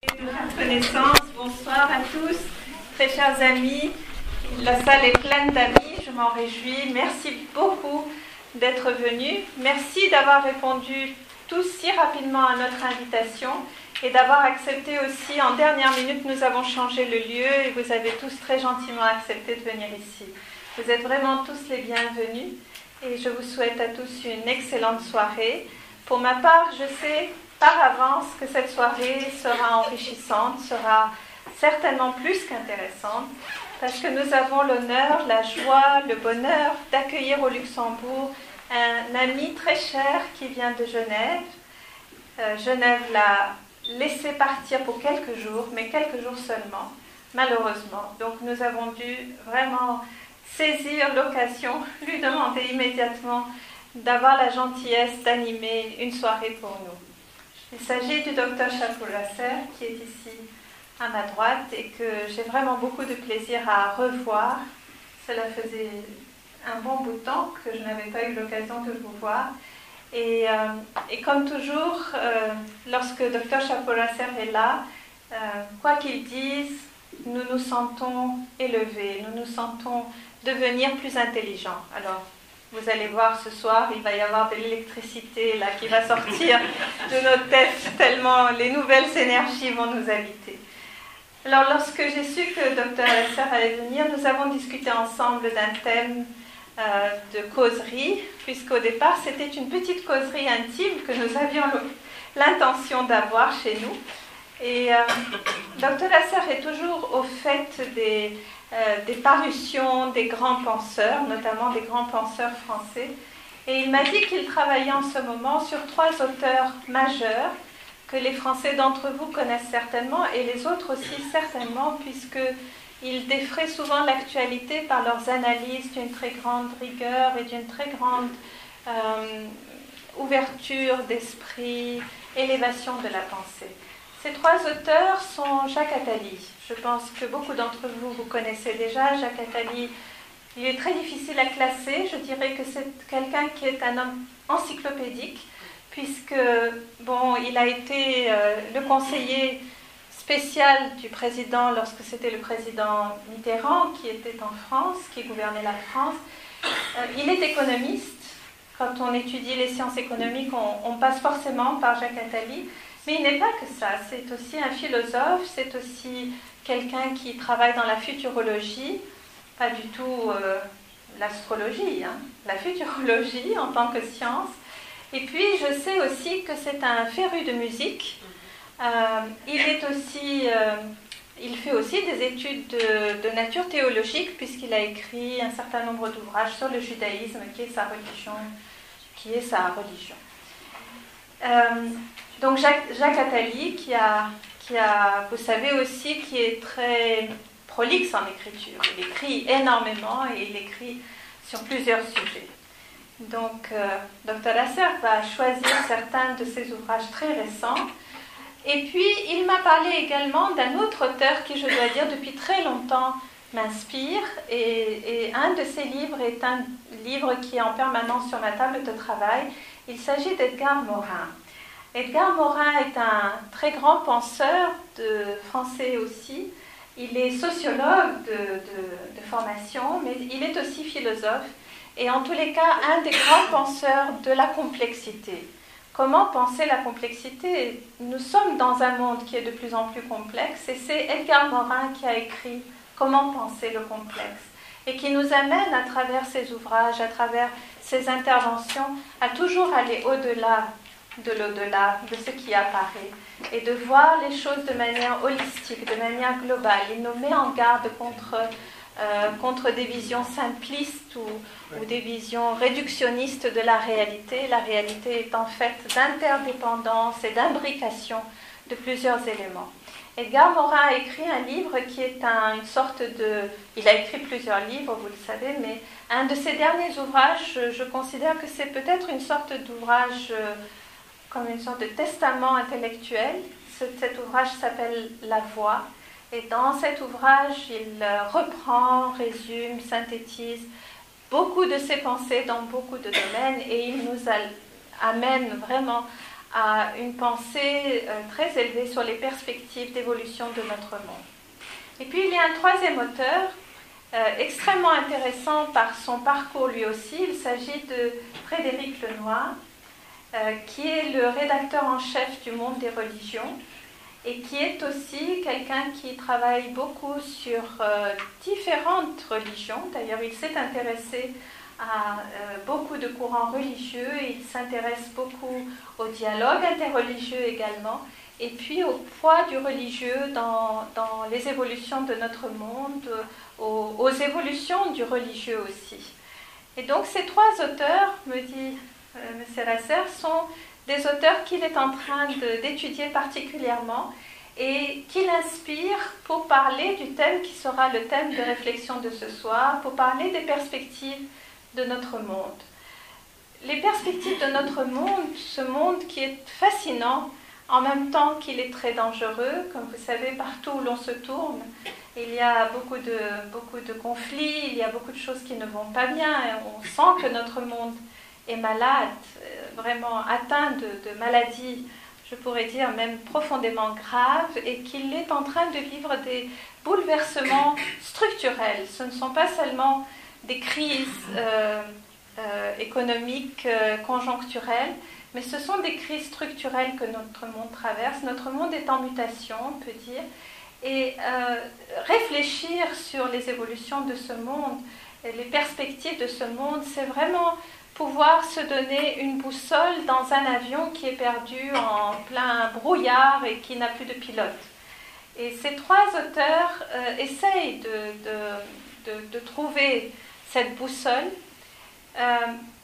Reconnaissance, bonsoir à tous, très chers amis. La salle est pleine d'amis, je m'en réjouis. Merci beaucoup d'être venus. Merci d'avoir répondu tous si rapidement à notre invitation et d'avoir accepté aussi. En dernière minute, nous avons changé le lieu et vous avez tous très gentiment accepté de venir ici. Vous êtes vraiment tous les bienvenus et je vous souhaite à tous une excellente soirée. Pour ma part, je sais par avance que cette soirée sera enrichissante, sera certainement plus qu'intéressante, parce que nous avons l'honneur, la joie, le bonheur d'accueillir au Luxembourg un ami très cher qui vient de Genève. Genève l'a laissé partir pour quelques jours, mais quelques jours seulement, malheureusement. Donc nous avons dû vraiment saisir l'occasion, lui demander immédiatement d'avoir la gentillesse d'animer une soirée pour nous. Il s'agit du docteur Chapour-Lasser qui est ici à ma droite et que j'ai vraiment beaucoup de plaisir à revoir. Cela faisait un bon bout de temps que je n'avais pas eu l'occasion de vous voir. Et comme toujours, lorsque docteur Chapour-Lasser est là, quoi qu'il dise, nous nous sentons élevés, nous nous sentons devenir plus intelligents. Alors, vous allez voir ce soir, il va y avoir de l'électricité là qui va sortir de nos têtes, tellement les nouvelles énergies vont nous habiter. Alors, lorsque j'ai su que Dr Lasser allait venir, nous avons discuté ensemble d'un thème de causerie, puisqu'au départ, c'était une petite causerie intime que nous avions l'intention d'avoir chez nous. Et Dr Lasser est toujours au fait des parutions des grands penseurs, notamment des grands penseurs français. Et il m'a dit qu'il travaillait en ce moment sur 3 auteurs majeurs que les Français d'entre vous connaissent certainement et les autres aussi certainement, puisqu'ils défraient souvent l'actualité par leurs analyses d'une très grande rigueur et d'une très grande ouverture d'esprit, élévation de la pensée. Ces 3 auteurs sont Jacques Attali. Je pense que beaucoup d'entre vous connaissez déjà Jacques Attali. Il est très difficile à classer. Je dirais que c'est quelqu'un qui est un homme encyclopédique, puisque, bon, il a été le conseiller spécial du président lorsque c'était le président Mitterrand qui était en France, qui gouvernait la France. Il est économiste. Quand on étudie les sciences économiques, on passe forcément par Jacques Attali. Mais il n'est pas que ça, c'est aussi un philosophe, c'est aussi quelqu'un qui travaille dans la futurologie, pas du tout l'astrologie, hein, la futurologie en tant que science. Et puis je sais aussi que c'est un féru de musique. Il fait aussi des études de nature théologique puisqu'il a écrit un certain nombre d'ouvrages sur le judaïsme qui est sa religion. Donc Jacques Attali, qui a, vous savez aussi, qui est très prolixe en écriture. Il écrit énormément et il écrit sur plusieurs sujets. Donc, Dr Lasser va choisir certains de ses ouvrages très récents. Et puis, il m'a parlé également d'un autre auteur qui, je dois dire, depuis très longtemps m'inspire. Et un de ses livres est un livre qui est en permanence sur ma table de travail. Il s'agit d'Edgar Morin. Edgar Morin est un très grand penseur, français aussi. Il est sociologue de formation, mais il est aussi philosophe. Et en tous les cas, un des grands penseurs de la complexité. Comment penser la complexité? Nous sommes dans un monde qui est de plus en plus complexe et c'est Edgar Morin qui a écrit Comment penser le complexe et qui nous amène à travers ses ouvrages, à travers ses interventions, à toujours aller au-delà de l'au-delà, de ce qui apparaît, et de voir les choses de manière holistique, de manière globale. Il nous met en garde contre des visions simplistes ou des visions réductionnistes de la réalité. La réalité est en fait d'interdépendance et d'imbrication de plusieurs éléments. Edgar Morin a écrit un livre qui est une sorte de... Il a écrit plusieurs livres, vous le savez, mais un de ses derniers ouvrages, je considère que c'est peut-être une sorte d'ouvrage comme une sorte de testament intellectuel. Cet ouvrage s'appelle La Voix. Et dans cet ouvrage, il reprend, résume, synthétise beaucoup de ses pensées dans beaucoup de domaines et il nous amène vraiment a une pensée très élevée sur les perspectives d'évolution de notre monde. Et puis il y a un troisième auteur, extrêmement intéressant par son parcours lui aussi. Il s'agit de Frédéric Lenoir, qui est le rédacteur en chef du Monde des religions et qui est aussi quelqu'un qui travaille beaucoup sur différentes religions. D'ailleurs, il s'est intéressé à beaucoup de courants religieux et il s'intéresse beaucoup au dialogue interreligieux également, et puis au poids du religieux dans les évolutions de notre monde, aux évolutions du religieux aussi. Et donc ces trois auteurs, me dit M. Lasserre, sont des auteurs qu'il est en train d'étudier particulièrement et qui l'inspirent pour parler du thème qui sera le thème de réflexion de ce soir, pour parler des perspectives de notre monde. Les perspectives de notre monde, ce monde qui est fascinant, en même temps qu'il est très dangereux. Comme vous savez, partout où l'on se tourne, il y a beaucoup de conflits, il y a beaucoup de choses qui ne vont pas bien, et on sent que notre monde est malade, vraiment atteint de maladies, je pourrais dire même profondément graves, et qu'il est en train de vivre des bouleversements structurels. Ce ne sont pas seulement des crises économiques conjoncturelles, mais ce sont des crises structurelles que notre monde traverse. Notre monde est en mutation, on peut dire, et réfléchir sur les évolutions de ce monde, les perspectives de ce monde, c'est vraiment pouvoir se donner une boussole dans un avion qui est perdu en plein brouillard et qui n'a plus de pilote. Et ces trois auteurs essayent de trouver cette boussole,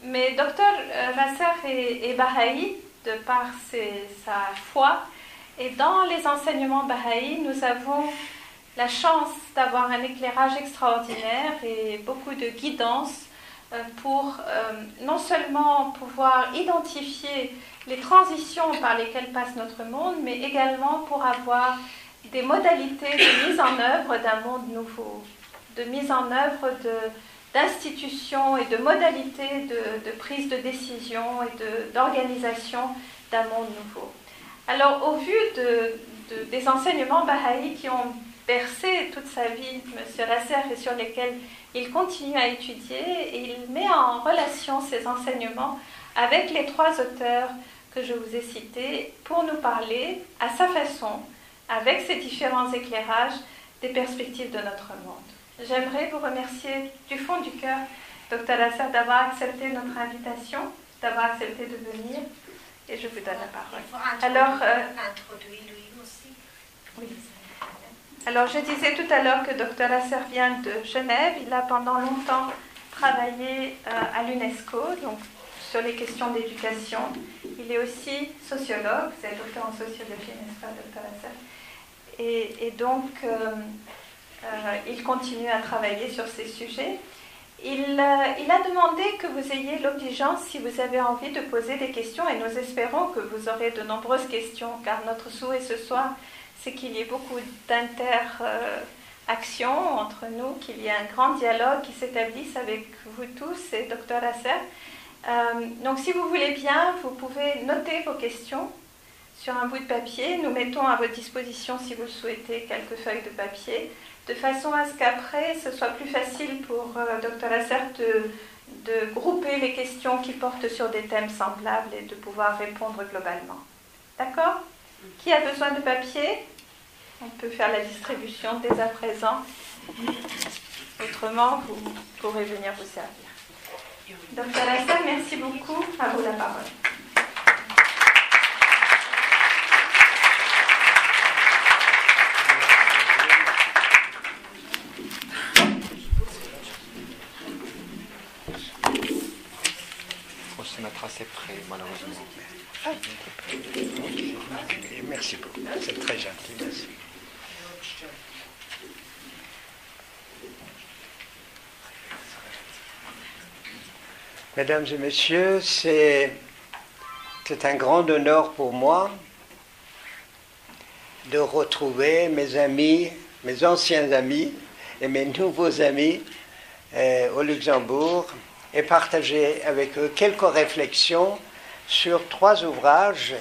mais Dr Lasserre est bahaï de par sa foi, et dans les enseignements bahaïs, nous avons la chance d'avoir un éclairage extraordinaire et beaucoup de guidance pour non seulement pouvoir identifier les transitions par lesquelles passe notre monde, mais également pour avoir des modalités de mise en œuvre d'un monde nouveau, de mise en œuvre d'institutions et de modalités de prise de décision et d'organisation d'un monde nouveau. Alors, au vu des enseignements bahaïs qui ont bercé toute sa vie, M. Lasserre, et sur lesquels il continue à étudier, et il met en relation ces enseignements avec les trois auteurs que je vous ai cités pour nous parler à sa façon, avec ces différents éclairages, des perspectives de notre monde. J'aimerais vous remercier du fond du cœur, Dr Lasserre, d'avoir accepté notre invitation, d'avoir accepté de venir, et je vous donne la parole. Alors, introduire lui aussi. Oui. Alors, je disais tout à l'heure que Dr Lasserre vient de Genève. Il a pendant longtemps travaillé à l'UNESCO, donc sur les questions d'éducation. Il est aussi sociologue, vous êtes docteur en sociologie, n'est-ce pas, Dr Lasserre? Et donc, il continue à travailler sur ces sujets. Il a demandé que vous ayez l'obligeance, si vous avez envie, de poser des questions, et nous espérons que vous aurez de nombreuses questions, car notre souhait ce soir, c'est qu'il y ait beaucoup d'interaction entre nous, qu'il y ait un grand dialogue qui s'établisse avec vous tous et Dr Lasserre. Donc si vous voulez bien, vous pouvez noter vos questions sur un bout de papier. Nous mettons à votre disposition, si vous le souhaitez, quelques feuilles de papier, de façon à ce qu'après, ce soit plus facile pour Dr Lasserre de grouper les questions qui portent sur des thèmes semblables et de pouvoir répondre globalement. D'accord ? Qui a besoin de papier? On peut faire la distribution dès à présent. Autrement, vous pourrez venir vous servir. Dr Lasserre, merci beaucoup. À vous la parole. Se mettre assez près, malheureusement. Merci beaucoup, c'est très gentil, merci. Mesdames et messieurs, c'est un grand honneur pour moi de retrouver mes amis, mes anciens amis et mes nouveaux amis au Luxembourg, et partager avec eux quelques réflexions sur trois ouvrages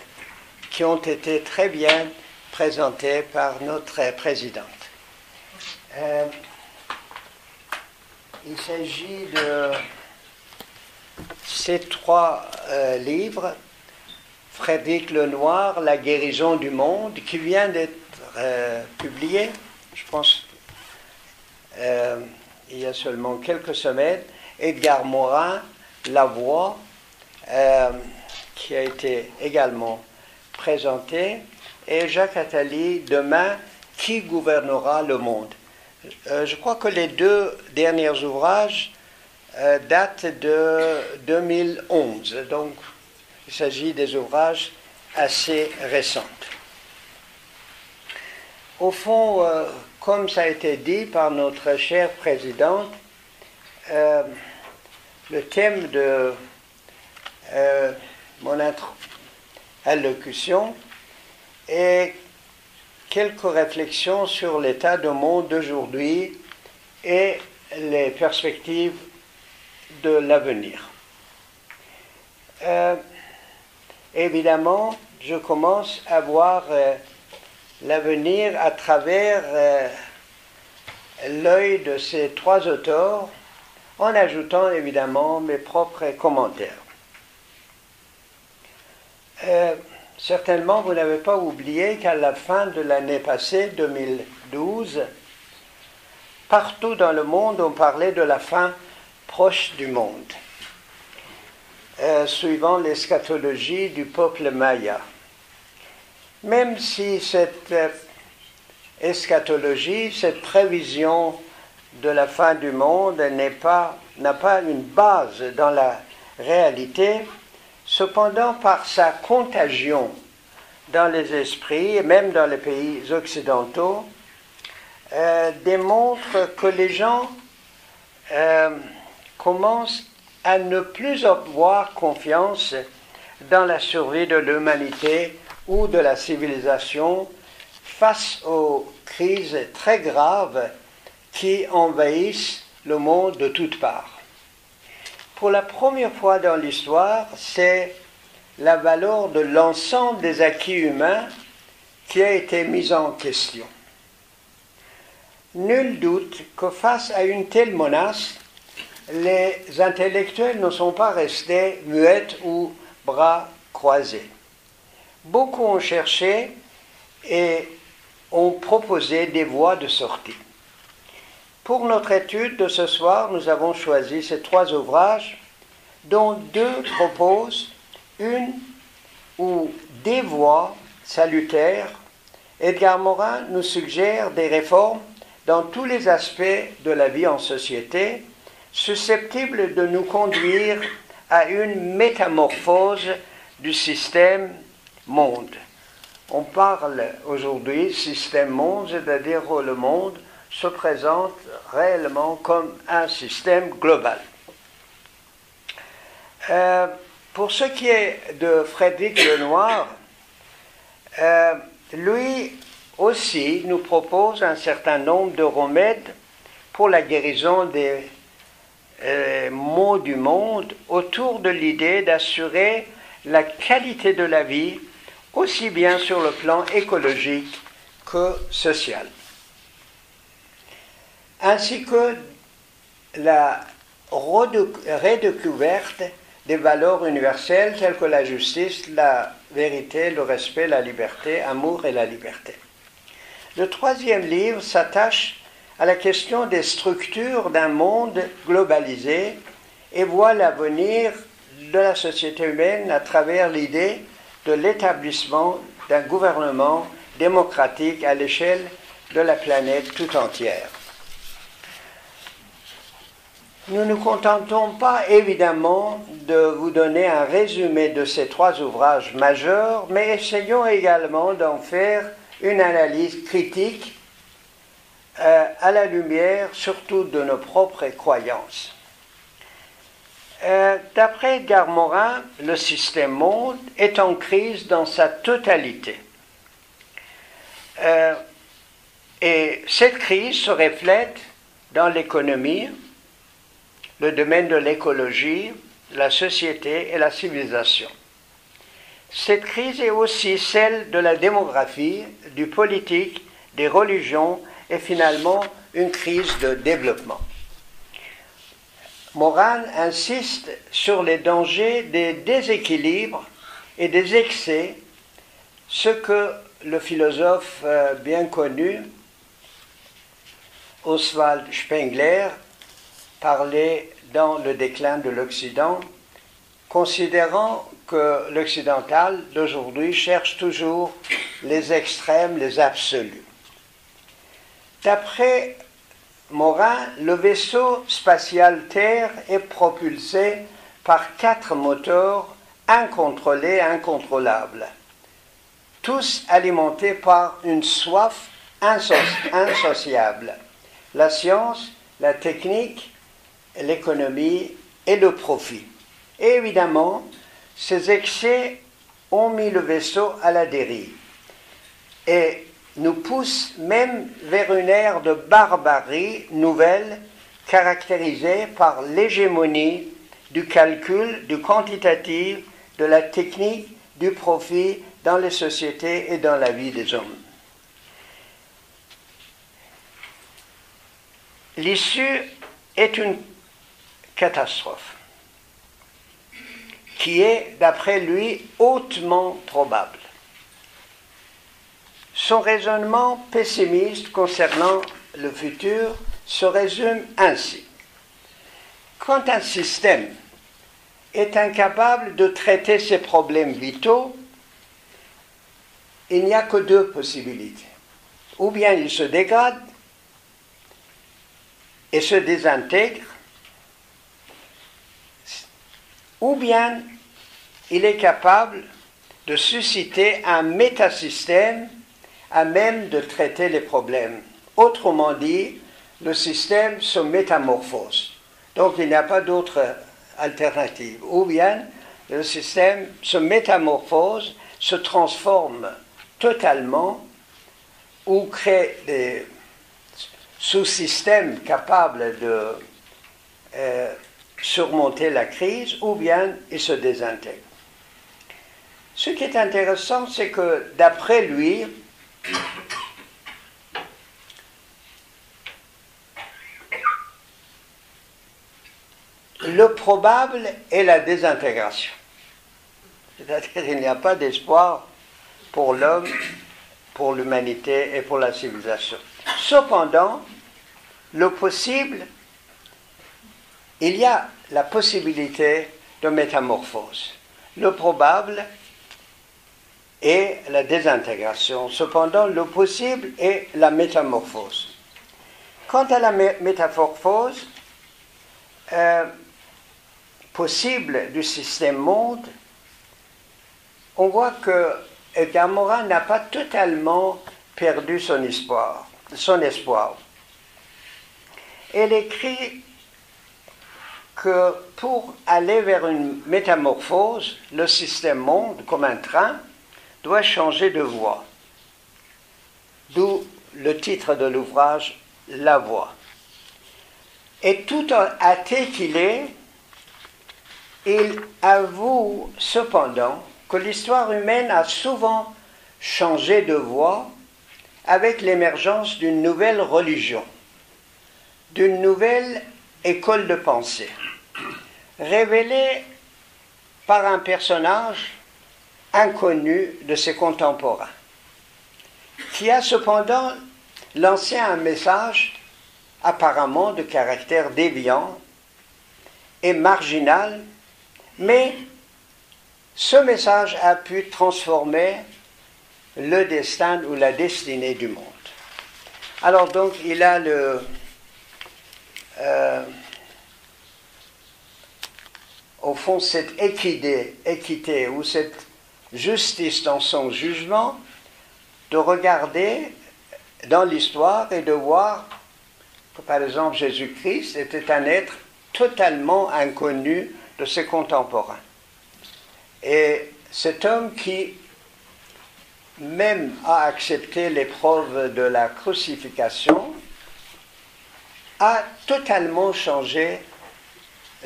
qui ont été très bien présentés par notre présidente. Il s'agit de ces trois livres, Frédéric Lenoir, La guérison du monde, qui vient d'être publié, je pense, il y a seulement quelques semaines, Edgar Morin, La Voix, qui a été également présenté, et Jacques Attali, Demain, qui gouvernera le monde. Je crois que les deux derniers ouvrages datent de 2011, donc il s'agit des ouvrages assez récents. Au fond, comme ça a été dit par notre chère présidente, le thème de mon allocution est quelques réflexions sur l'état du monde d'aujourd'hui et les perspectives de l'avenir. Évidemment, je commence à voir l'avenir à travers l'œil de ces trois auteurs, en ajoutant évidemment mes propres commentaires. Certainement, vous n'avez pas oublié qu'à la fin de l'année passée, 2012, partout dans le monde, on parlait de la fin proche du monde, suivant l'eschatologie du peuple maya. Même si cette eschatologie, cette prévision de la fin du monde n'a pas une base dans la réalité, cependant, par sa contagion dans les esprits, et même dans les pays occidentaux, démontre que les gens commencent à ne plus avoir confiance dans la survie de l'humanité ou de la civilisation face aux crises très graves qui envahissent le monde de toutes parts. Pour la première fois dans l'histoire, c'est la valeur de l'ensemble des acquis humains qui a été mise en question. Nul doute que face à une telle menace, les intellectuels ne sont pas restés muets ou bras croisés. Beaucoup ont cherché et ont proposé des voies de sortie. Pour notre étude de ce soir, nous avons choisi ces trois ouvrages, dont deux proposent une ou des voies salutaires. Edgar Morin nous suggère des réformes dans tous les aspects de la vie en société, susceptibles de nous conduire à une métamorphose du système monde. On parle aujourd'hui système monde, c'est-à-dire que le monde se présente réellement comme un système global. Pour ce qui est de Frédéric Lenoir, lui aussi nous propose un certain nombre de remèdes pour la guérison des maux du monde autour de l'idée d'assurer la qualité de la vie aussi bien sur le plan écologique que social, ainsi que la redécouverte des valeurs universelles telles que la justice, la vérité, le respect, la liberté, l'amour et la liberté. Le troisième livre s'attache à la question des structures d'un monde globalisé et voit l'avenir de la société humaine à travers l'idée de l'établissement d'un gouvernement démocratique à l'échelle de la planète tout entière. Nous ne nous contentons pas évidemment de vous donner un résumé de ces trois ouvrages majeurs, mais essayons également d'en faire une analyse critique à la lumière surtout de nos propres croyances. D'après Edgar Morin, le système monde est en crise dans sa totalité. Et cette crise se reflète dans l'économie, le domaine de l'écologie, la société et la civilisation. cette crise est aussi celle de la démographie, du politique, des religions et finalement une crise de développement. Morin insiste sur les dangers des déséquilibres et des excès, ce que le philosophe bien connu Oswald Spengler parlait dans Le déclin de l'Occident, considérant que l'occidental d'aujourd'hui cherche toujours les extrêmes, les absolus. D'après Morin, le vaisseau spatial Terre est propulsé par 4 moteurs incontrôlés, incontrôlables, tous alimentés par une soif insociable. La science, la technique, l'économie et le profit. Et évidemment, ces excès ont mis le vaisseau à la dérive et nous poussent même vers une ère de barbarie nouvelle caractérisée par l'hégémonie du calcul, du quantitatif, de la technique, du profit dans les sociétés et dans la vie des hommes. L'issue est une catastrophe qui est, d'après lui, hautement probable. Son raisonnement pessimiste concernant le futur se résume ainsi. Quand un système est incapable de traiter ses problèmes vitaux, il n'y a que 2 possibilités. Ou bien il se dégrade et se désintègre, ou bien il est capable de susciter un métasystème à même de traiter les problèmes. Autrement dit, le système se métamorphose. Donc il n'y a pas d'autre alternative. Ou bien le système se métamorphose, se transforme totalement, ou crée des sous-systèmes capables de surmonter la crise, ou bien il se désintègre. Ce qui est intéressant, c'est que d'après lui, le probable est la désintégration. C'est-à-dire qu'il n'y a pas d'espoir pour l'homme, pour l'humanité et pour la civilisation. Cependant, le possible, il y a la possibilité de métamorphose. Le probable est la désintégration. Cependant, le possible est la métamorphose. Quant à la métamorphose possible du système monde, on voit que Edgar Morin n'a pas totalement perdu son espoir. Elle écrit que pour aller vers une métamorphose, le système monde, comme un train, doit changer de voie. D'où le titre de l'ouvrage, La Voie. Et tout athée qu'il est, il avoue cependant que l'histoire humaine a souvent changé de voie avec l'émergence d'une nouvelle religion, d'une nouvelle école de pensée, révélée par un personnage inconnu de ses contemporains, qui a cependant lancé un message apparemment de caractère déviant et marginal, mais ce message a pu transformer le destin ou la destinée du monde. Alors donc il a au fond cette équité ou cette justice dans son jugement, de regarder dans l'histoire et de voir que par exemple Jésus-Christ était un être totalement inconnu de ses contemporains. Et cet homme qui même a accepté l'épreuve de la crucifixion a totalement changé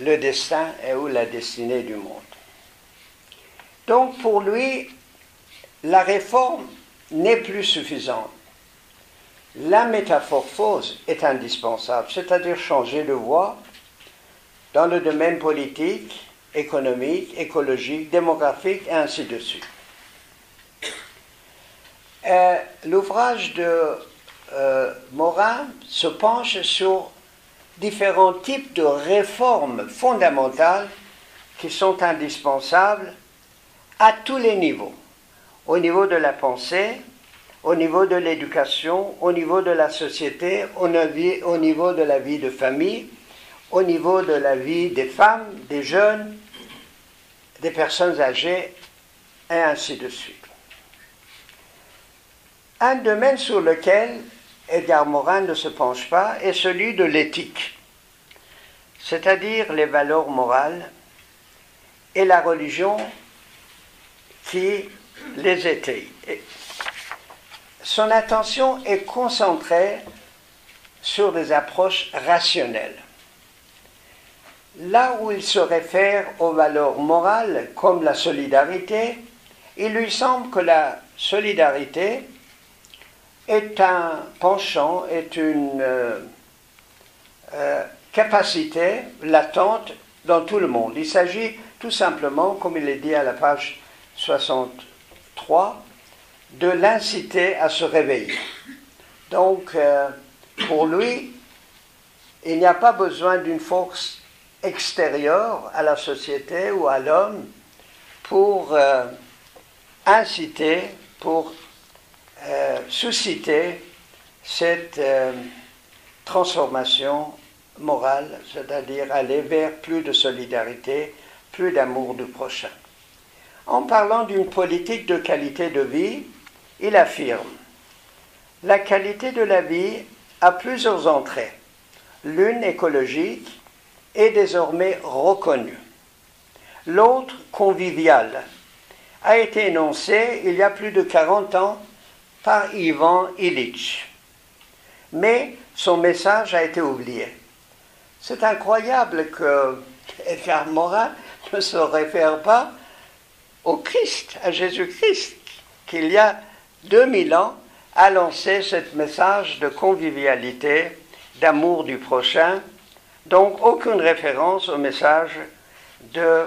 le destin et ou la destinée du monde. Donc pour lui, la réforme n'est plus suffisante. La métamorphose est indispensable, c'est-à-dire changer de voie dans le domaine politique, économique, écologique, démographique, et ainsi de suite. L'ouvrage de Morin se penche sur différents types de réformes fondamentales qui sont indispensables à tous les niveaux, au niveau de la pensée, au niveau de l'éducation, au niveau de la société, au niveau de la vie de famille, au niveau de la vie des femmes, des jeunes, des personnes âgées, et ainsi de suite. Un domaine sur lequel Edgar Morin ne se penche pas est celui de l'éthique, c'est-à-dire les valeurs morales et la religion qui les étaye. Son attention est concentrée sur des approches rationnelles. Là où il se réfère aux valeurs morales comme la solidarité, il lui semble que la solidarité est un penchant, est une capacité latente dans tout le monde. Il s'agit tout simplement, comme il est dit à la page 63, de l'inciter à se réveiller. Donc, pour lui, il n'y a pas besoin d'une force extérieure à la société ou à l'homme pour inciter, pour susciter cette transformation morale, c'est-à-dire aller vers plus de solidarité, plus d'amour du prochain. En parlant d'une politique de qualité de vie, il affirme « La qualité de la vie a plusieurs entrées. L'une écologique est désormais reconnue. L'autre conviviale a été énoncée il y a plus de 40 ans par Ivan Illich. Mais son message a été oublié. » C'est incroyable que Edgar Morin ne se réfère pas au Christ, à Jésus-Christ, qu'il y a 2000 ans a lancé ce message de convivialité, d'amour du prochain, donc aucune référence au message de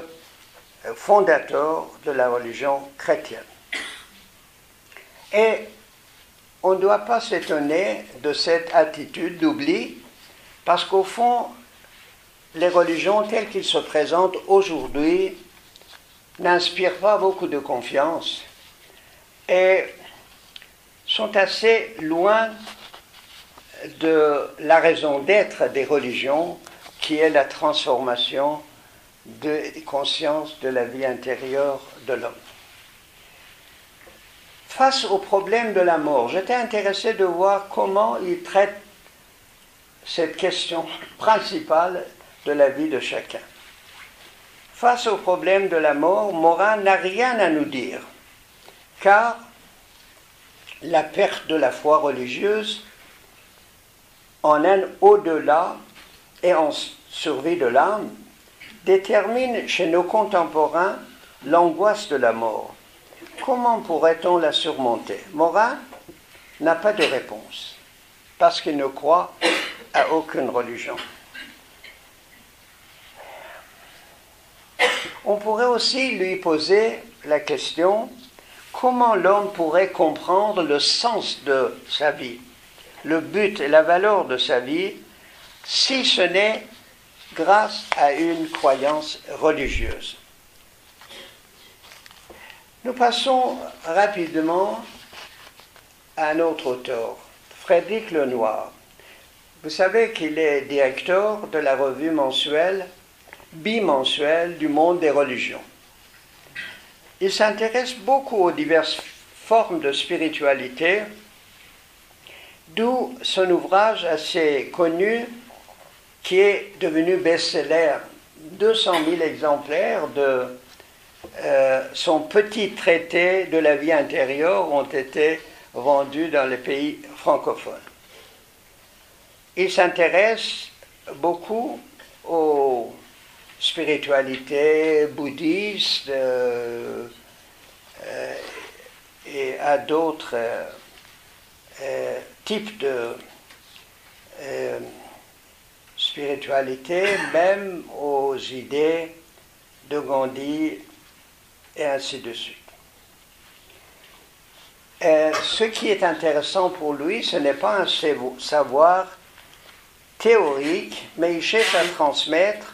fondateur de la religion chrétienne. Et on ne doit pas s'étonner de cette attitude d'oubli, parce qu'au fond, les religions telles qu'elles se présentent aujourd'hui n'inspirent pas beaucoup de confiance et sont assez loin de la raison d'être des religions, qui est la transformation de conscience de la vie intérieure de l'homme. Face au problème de la mort, j'étais intéressé de voir comment il traite cette question principale de la vie de chacun. Face au problème de la mort, Morin n'a rien à nous dire, car la perte de la foi religieuse en un au-delà et en survie de l'âme détermine chez nos contemporains l'angoisse de la mort. Comment pourrait-on la surmonter? Morin n'a pas de réponse, parce qu'il ne croit à aucune religion. On pourrait aussi lui poser la question, comment l'homme pourrait comprendre le sens de sa vie, le but et la valeur de sa vie, si ce n'est grâce à une croyance religieuse. Nous passons rapidement à un autre auteur, Frédéric Lenoir. Vous savez qu'il est directeur de la revue mensuelle, bimensuelle du monde des religions. Il s'intéresse beaucoup aux diverses formes de spiritualité, d'où son ouvrage assez connu qui est devenu best-seller. 200 000 exemplaires de son petit traité de la vie intérieure ont été vendus dans les pays francophones. Il s'intéresse beaucoup aux spiritualités bouddhistes, et à d'autres types de spiritualité, même aux idées de Gandhi et ainsi de suite. Ce qui est intéressant pour lui, ce n'est pas un savoir théorique, mais il cherche à transmettre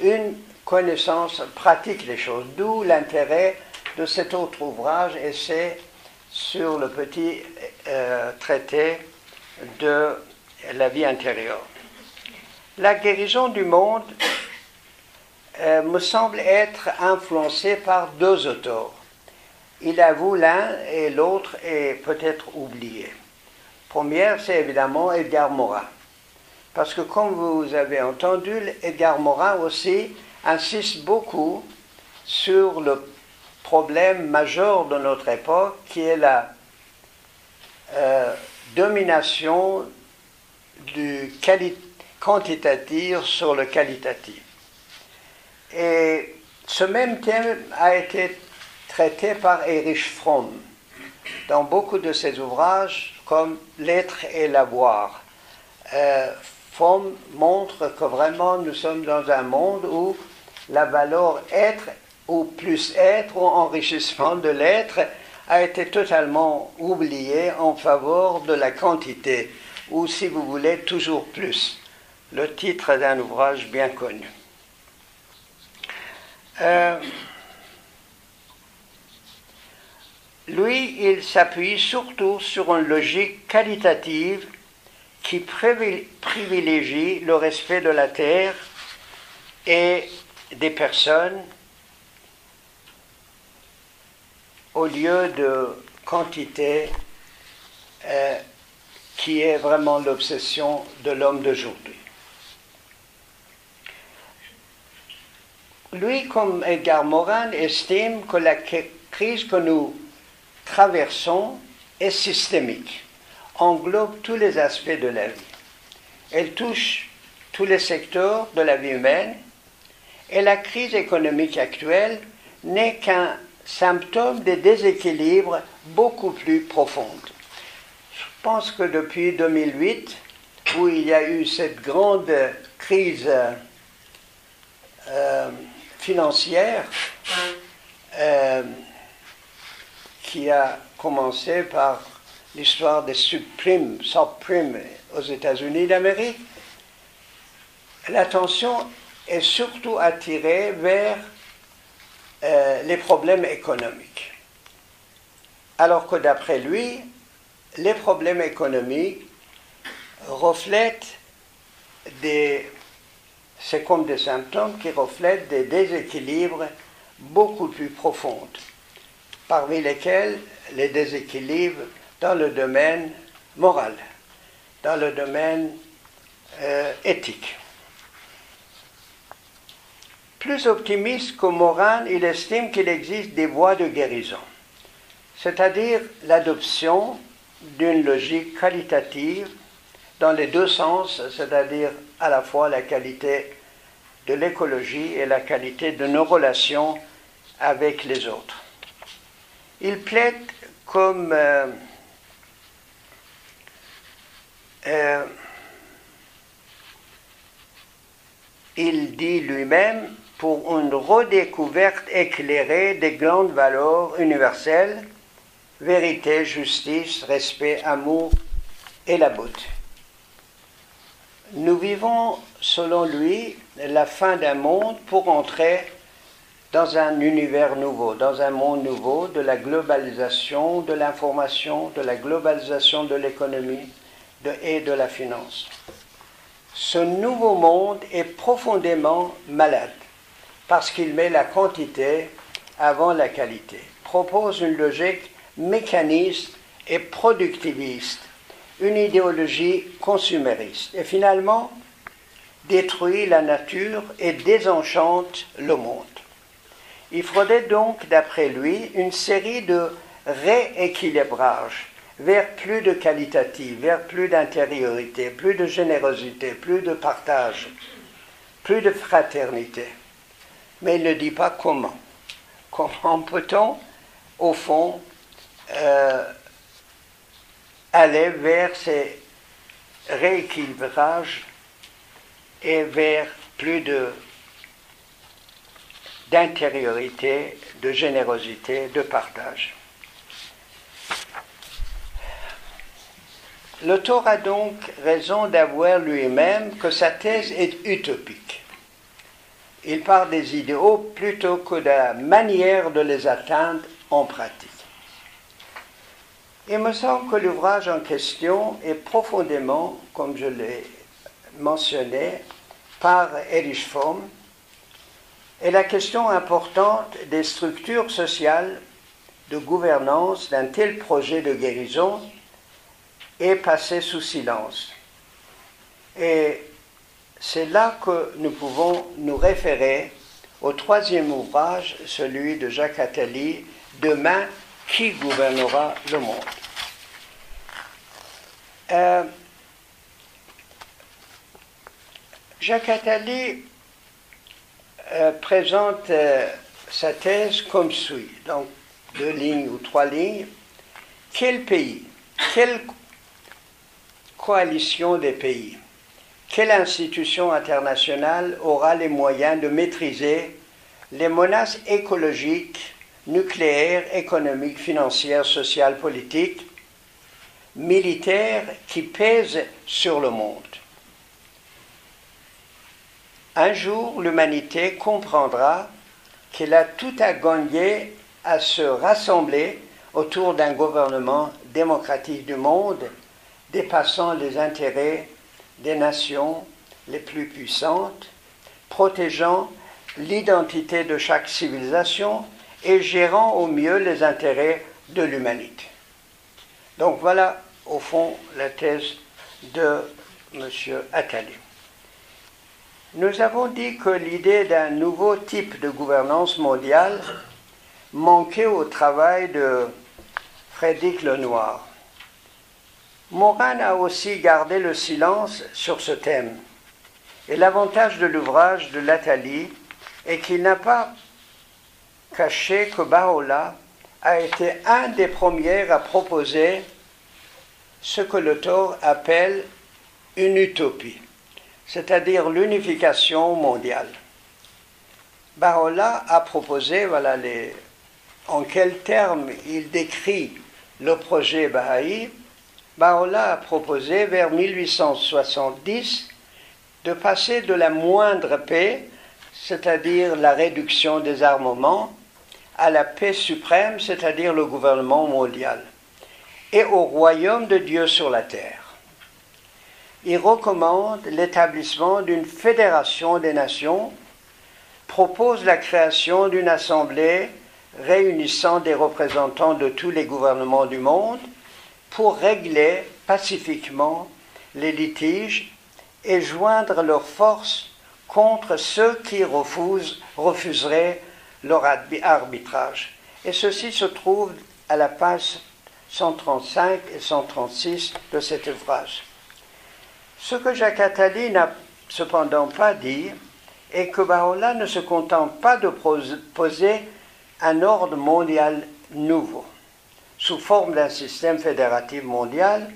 une connaissance pratique des choses, d'où l'intérêt de cet autre ouvrage, et c'est sur le petit traité de la vie intérieure. La guérison du monde me semble être influencée par deux auteurs. Il avoue l'un et l'autre est peut-être oublié. Première, c'est évidemment Edgar Morin. Parce que comme vous avez entendu, Edgar Morin aussi insiste beaucoup sur le problème majeur de notre époque, qui est la domination du quantitatif sur le qualitatif. Et ce même thème a été traité par Erich Fromm dans beaucoup de ses ouvrages, comme L'être et l'avoir. Fromm montre que vraiment nous sommes dans un monde où la valeur être ou plus être ou enrichissement de l'être a été totalement oubliée en faveur de la quantité, ou si vous voulez, toujours plus. Le titre d'un ouvrage bien connu. Lui, il s'appuie surtout sur une logique qualitative qui privilégie le respect de la terre et des personnes au lieu de quantité qui est vraiment l'obsession de l'homme d'aujourd'hui. Lui, comme Edgar Morin, estime que la crise que nous traversons est systémique, englobe tous les aspects de la vie. Elle touche tous les secteurs de la vie humaine et la crise économique actuelle n'est qu'un symptôme des déséquilibres beaucoup plus profonds. Je pense que depuis 2008, où il y a eu cette grande crise financière qui a commencé par l'histoire des subprimes aux États-Unis d'Amérique, l'attention est surtout attirée vers les problèmes économiques. Alors que d'après lui, les problèmes économiques reflètent c'est comme des symptômes qui reflètent des déséquilibres beaucoup plus profonds, parmi lesquels les déséquilibres dans le domaine moral, dans le domaine éthique. Plus optimiste que Morin, il estime qu'il existe des voies de guérison, c'est-à-dire l'adoption d'une logique qualitative dans les deux sens, c'est-à-dire à la fois la qualité de l'écologie et la qualité de nos relations avec les autres. Il plaide comme il dit lui-même pour une redécouverte éclairée des grandes valeurs universelles, vérité, justice, respect, amour et la beauté. Nous vivons, selon lui, la fin d'un monde pour entrer dans un univers nouveau, dans un monde nouveau de la globalisation de l'information, de la globalisation de l'économie et de la finance. Ce nouveau monde est profondément malade parce qu'il met la quantité avant la qualité, propose une logique mécaniste et productiviste, une idéologie consumériste et finalement détruit la nature et désenchante le monde. Il faudrait donc, d'après lui, une série de rééquilibrages vers plus de qualitatif, vers plus d'intériorité, plus de générosité, plus de partage, plus de fraternité. Mais il ne dit pas comment. comment peut-on, au fond, aller vers ces rééquilibrages et vers plus d'intériorité, de générosité, de partage. L'auteur a donc raison d'avouer lui-même que sa thèse est utopique. Il part des idéaux plutôt que de la manière de les atteindre en pratique. Il me semble que l'ouvrage en question est profondément, comme je l'ai mentionné, par Erich Fromm, et la question importante des structures sociales de gouvernance d'un tel projet de guérison est passée sous silence. Et c'est là que nous pouvons nous référer au troisième ouvrage, celui de Jacques Attali, « Demain, qui gouvernera le monde ?» Jacques Attali présente sa thèse comme suit, donc 2 lignes ou 3 lignes. Quel pays, quelle coalition des pays, quelle institution internationale aura les moyens de maîtriser les menaces écologiques, nucléaires, économiques, financières, sociales, politiques, militaires qui pèsent sur le monde? Un jour, l'humanité comprendra qu'elle a tout à gagner à se rassembler autour d'un gouvernement démocratique du monde, dépassant les intérêts des nations les plus puissantes, protégeant l'identité de chaque civilisation et gérant au mieux les intérêts de l'humanité. Donc voilà, au fond, la thèse de M. Attali. Nous avons dit que l'idée d'un nouveau type de gouvernance mondiale manquait au travail de Frédéric Lenoir. Morin a aussi gardé le silence sur ce thème. Et l'avantage de l'ouvrage de l'Attali est qu'il n'a pas caché que Baha'u'lláh a été un des premiers à proposer ce que l'auteur appelle une utopie, c'est-à-dire l'unification mondiale. Baha'u'lláh a proposé, voilà en quels termes il décrit le projet Baha'i. Baha'u'lláh a proposé vers 1870 de passer de la moindre paix, c'est-à-dire la réduction des armements, à la paix suprême, c'est-à-dire le gouvernement mondial, et au royaume de Dieu sur la terre. Il recommande l'établissement d'une fédération des nations, propose la création d'une assemblée réunissant des représentants de tous les gouvernements du monde pour régler pacifiquement les litiges et joindre leurs forces contre ceux qui refuseraient leur arbitrage. Et ceci se trouve à la page 135 et 136 de cet ouvrage. Ce que Jacques Attali n'a cependant pas dit est que Baha'u'lláh ne se contente pas de poser un ordre mondial nouveau, sous forme d'un système fédératif mondial,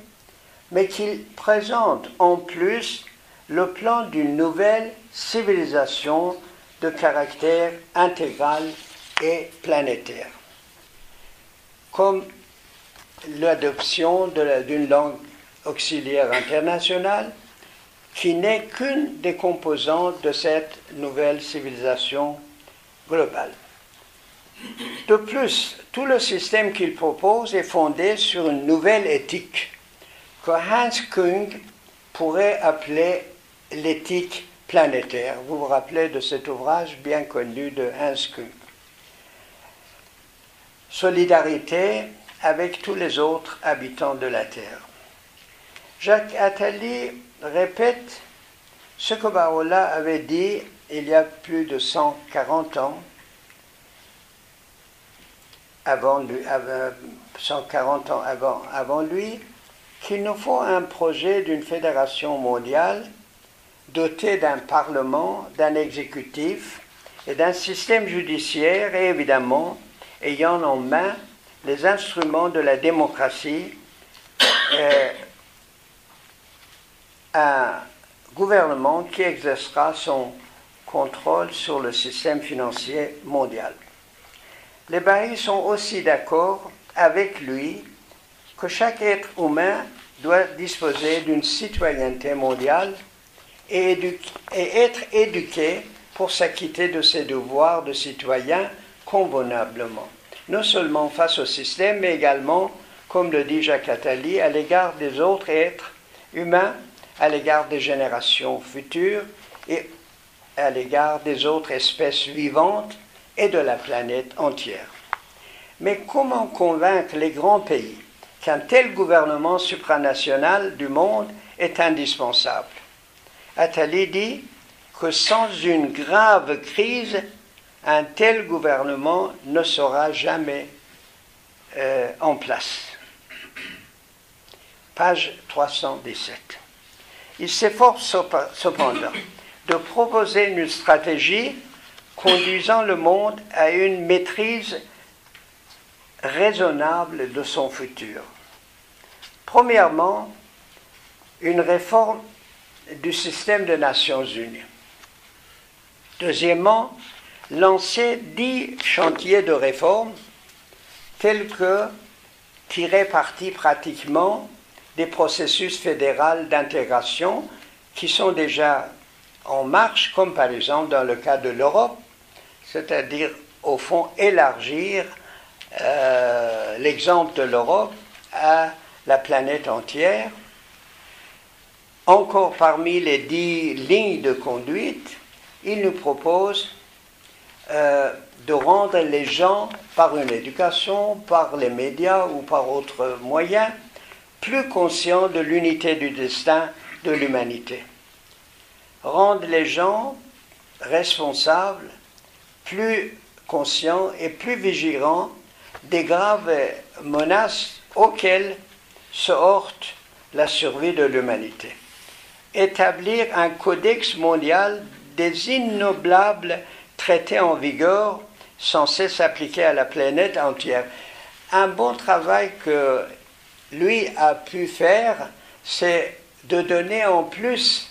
mais qu'il présente en plus le plan d'une nouvelle civilisation de caractère intégral et planétaire, comme l'adoption d'une langue auxiliaire internationale qui n'est qu'une des composantes de cette nouvelle civilisation globale. De plus, tout le système qu'il propose est fondé sur une nouvelle éthique que Hans Küng pourrait appeler l'éthique planétaire. Vous vous rappelez de cet ouvrage bien connu de Hans Küng. Solidarité avec tous les autres habitants de la Terre. Jacques Attali répète ce que Baha'u'lláh avait dit il y a plus de 140 ans, avant lui, qu'il nous faut un projet d'une fédération mondiale dotée d'un parlement, d'un exécutif et d'un système judiciaire et évidemment ayant en main les instruments de la démocratie, un gouvernement qui exercera son contrôle sur le système financier mondial. Les Baha'is sont aussi d'accord avec lui que chaque être humain doit disposer d'une citoyenneté mondiale et être éduqué pour s'acquitter de ses devoirs de citoyen convenablement, non seulement face au système, mais également, comme le dit Jacques Attali, à l'égard des autres êtres humains, à l'égard des générations futures et à l'égard des autres espèces vivantes et de la planète entière. Mais comment convaincre les grands pays qu'un tel gouvernement supranational du monde est indispensable? Attali dit que sans une grave crise, un tel gouvernement ne sera jamais en place. Page 317. Il s'efforce cependant de proposer une stratégie conduisant le monde à une maîtrise raisonnable de son futur. Premièrement, une réforme du système des Nations Unies. Deuxièmement, lancer 10 chantiers de réforme tels que tirer parti pratiquement des processus fédéraux d'intégration qui sont déjà en marche, comme par exemple dans le cas de l'Europe, c'est-à-dire au fond élargir l'exemple de l'Europe à la planète entière. Encore parmi les 10 lignes de conduite, il nous propose de rendre les gens, par une éducation, par les médias ou par autres moyens, plus conscients de l'unité du destin de l'humanité. Rendre les gens responsables, plus conscients et plus vigilants des graves menaces auxquelles se heurte la survie de l'humanité. Établir un codex mondial des innombrables traités en vigueur censés s'appliquer à la planète entière. Un bon travail que lui a pu faire, c'est de donner en plus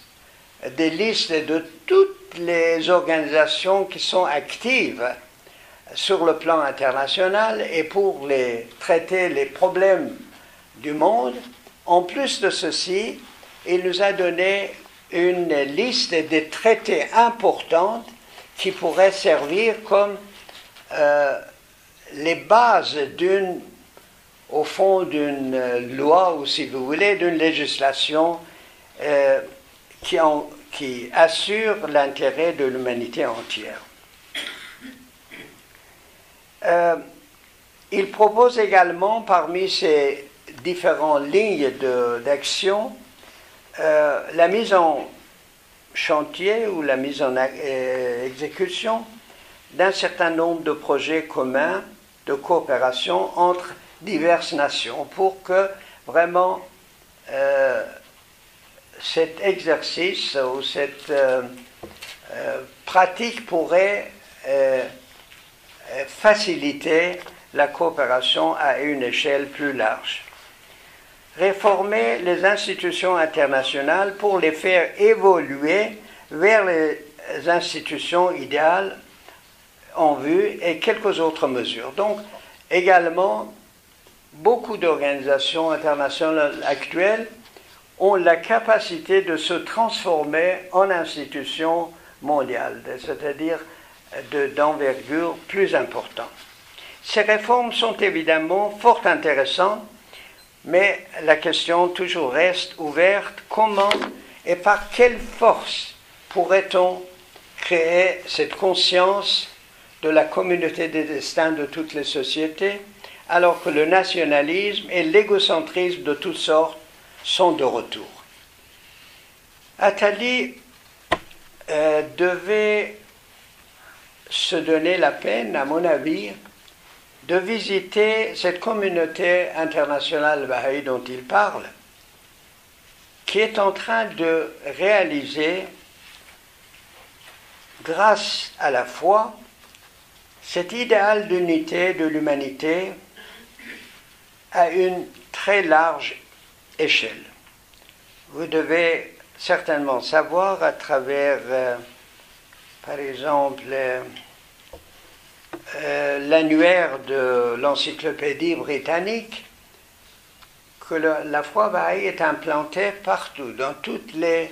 des listes de toutes les organisations qui sont actives sur le plan international et pour traiter les problèmes du monde. En plus de ceci, il nous a donné une liste des traités importants qui pourraient servir comme les bases au fond d'une loi, ou si vous voulez, d'une législation qui assure l'intérêt de l'humanité entière. Il propose également, parmi ces différentes lignes d'action, la mise en chantier ou la mise en exécution d'un certain nombre de projets communs de coopération entre diverses nations pour que vraiment cet exercice ou cette pratique pourrait faciliter la coopération à une échelle plus large. Réformer les institutions internationales pour les faire évoluer vers les institutions idéales en vue et quelques autres mesures. Donc, également, beaucoup d'organisations internationales actuelles ont la capacité de se transformer en institutions mondiales, c'est-à-dire d'envergure plus importante. Ces réformes sont évidemment fort intéressantes, mais la question toujours reste ouverte. Comment et par quelle force pourrait-on créer cette conscience de la communauté des destins de toutes les sociétés, alors que le nationalisme et l'égocentrisme de toutes sortes sont de retour? Attali devait se donner la peine, à mon avis, de visiter cette communauté internationale bahaï dont il parle, qui est en train de réaliser grâce à la foi, cet idéal d'unité de l'humanité à une très large échelle. Vous devez certainement savoir à travers, par exemple, l'annuaire de l'encyclopédie britannique, que la foi Baha'i est implantée partout, dans toutes les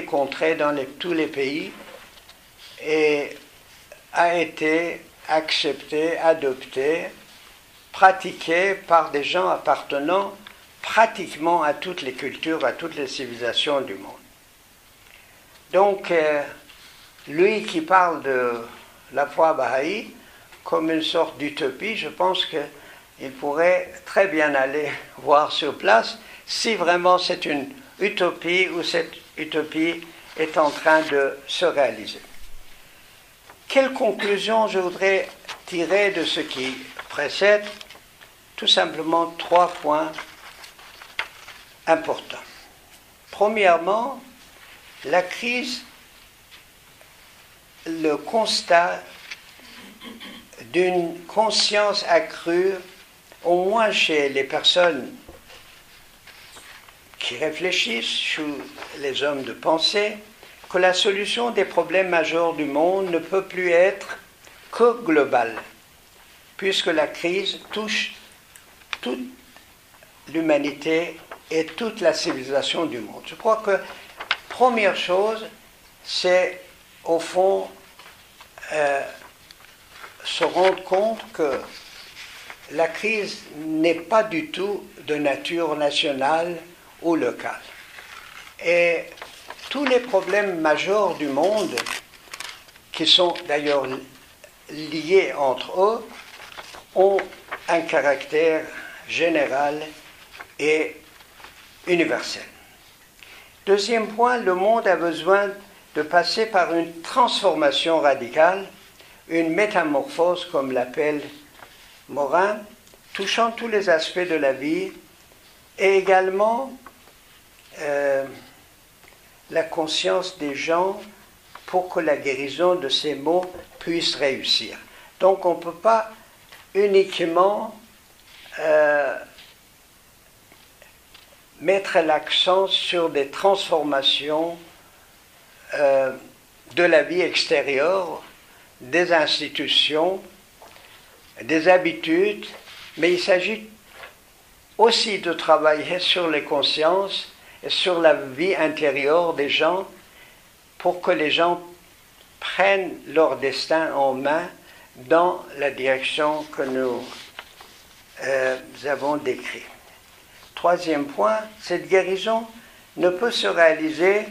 contrées, dans tous les pays, et a été acceptée, adoptée, pratiquée par des gens appartenant pratiquement à toutes les cultures, à toutes les civilisations du monde. Donc, lui qui parle de la foi Baha'i comme une sorte d'utopie, je pense qu'il pourrait très bien aller voir sur place si vraiment c'est une utopie ou cette utopie est en train de se réaliser. Quelle conclusion je voudrais tirer de ce qui précède? Tout simplement 3 points importants. Premièrement, la crise, le constat d'une conscience accrue, au moins chez les personnes qui réfléchissent, chez les hommes de pensée, que la solution des problèmes majeurs du monde ne peut plus être que globale, puisque la crise touche toute l'humanité et toute la civilisation du monde. Je crois que première chose, c'est au fond se rendre compte que la crise n'est pas du tout de nature nationale ou locale. Et tous les problèmes majeurs du monde, qui sont d'ailleurs liés entre eux, ont un caractère général et universel. Deuxième point, le monde a besoin de passer par une transformation radicale, une métamorphose, comme l'appelle Morin, touchant tous les aspects de la vie, et également la conscience des gens pour que la guérison de ces maux puisse réussir. Donc on ne peut pas uniquement mettre l'accent sur des transformations de la vie extérieure, des institutions, des habitudes, mais il s'agit aussi de travailler sur les consciences et sur la vie intérieure des gens pour que les gens prennent leur destin en main dans la direction que nous avons décrite. Troisième point, cette guérison ne peut se réaliser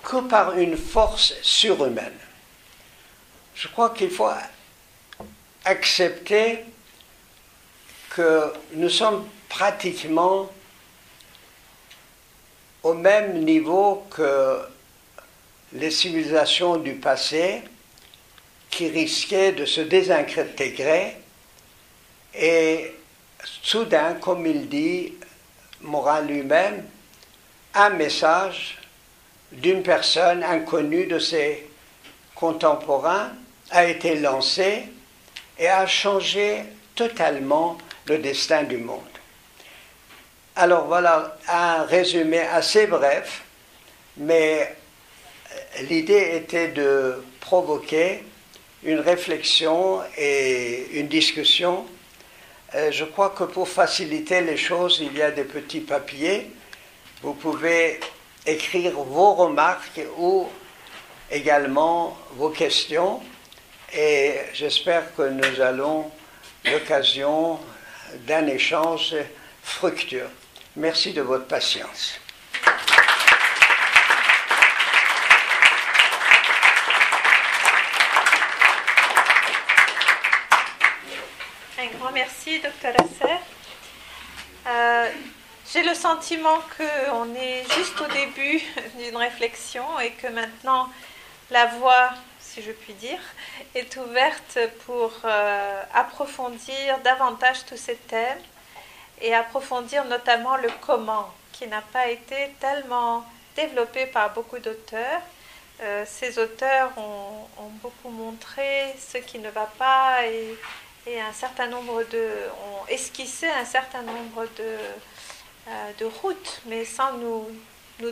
que par une force surhumaine. Je crois qu'il faut accepter que nous sommes pratiquement au même niveau que les civilisations du passé qui risquaient de se désintégrer et soudain, comme il dit Morin lui-même, un message d'une personne inconnue de ses contemporains a été lancé et a changé totalement le destin du monde. Alors voilà un résumé assez bref, mais l'idée était de provoquer une réflexion et une discussion. Je crois que pour faciliter les choses, il y a des petits papiers. Vous pouvez écrire vos remarques ou également vos questions. Et j'espère que nous allons l'occasion d'un échange fructueux. Merci de votre patience. Un grand merci, Dr. Asser. J'ai le sentiment qu'on est juste au début d'une réflexion et que maintenant la voie, si je puis dire, est ouverte pour approfondir davantage tous ces thèmes et approfondir notamment le comment, qui n'a pas été tellement développé par beaucoup d'auteurs, ces auteurs ont beaucoup montré ce qui ne va pas et un certain nombre ont esquissé un certain nombre de routes, mais sans nous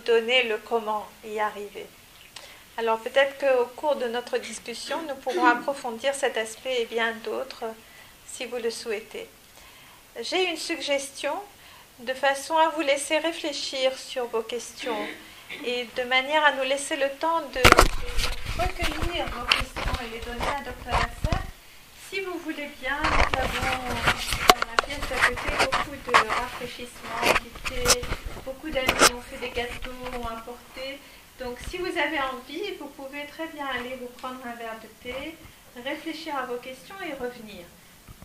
donner le comment y arriver. Alors peut-être qu'au cours de notre discussion, nous pourrons approfondir cet aspect et bien d'autres si vous le souhaitez. J'ai une suggestion de façon à vous laisser réfléchir sur vos questions et de manière à nous laisser le temps de recueillir vos questions et les donner à Dr. Lasser. Si vous voulez bien, nous avons dans la pièce d'à côté beaucoup de rafraîchissements, du thé, beaucoup d'amis ont fait des gâteaux, ont apporté. Donc si vous avez envie, vous pouvez très bien aller vous prendre un verre de thé, réfléchir à vos questions et revenir.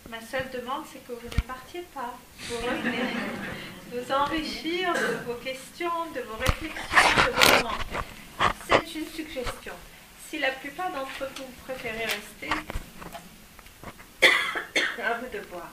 Ma seule demande, c'est que vous ne partiez pas. Vous revenez vous enrichir de vos questions, de vos réflexions, de vos commentaires. C'est une suggestion. Si la plupart d'entre vous préférez rester, à vous de voir.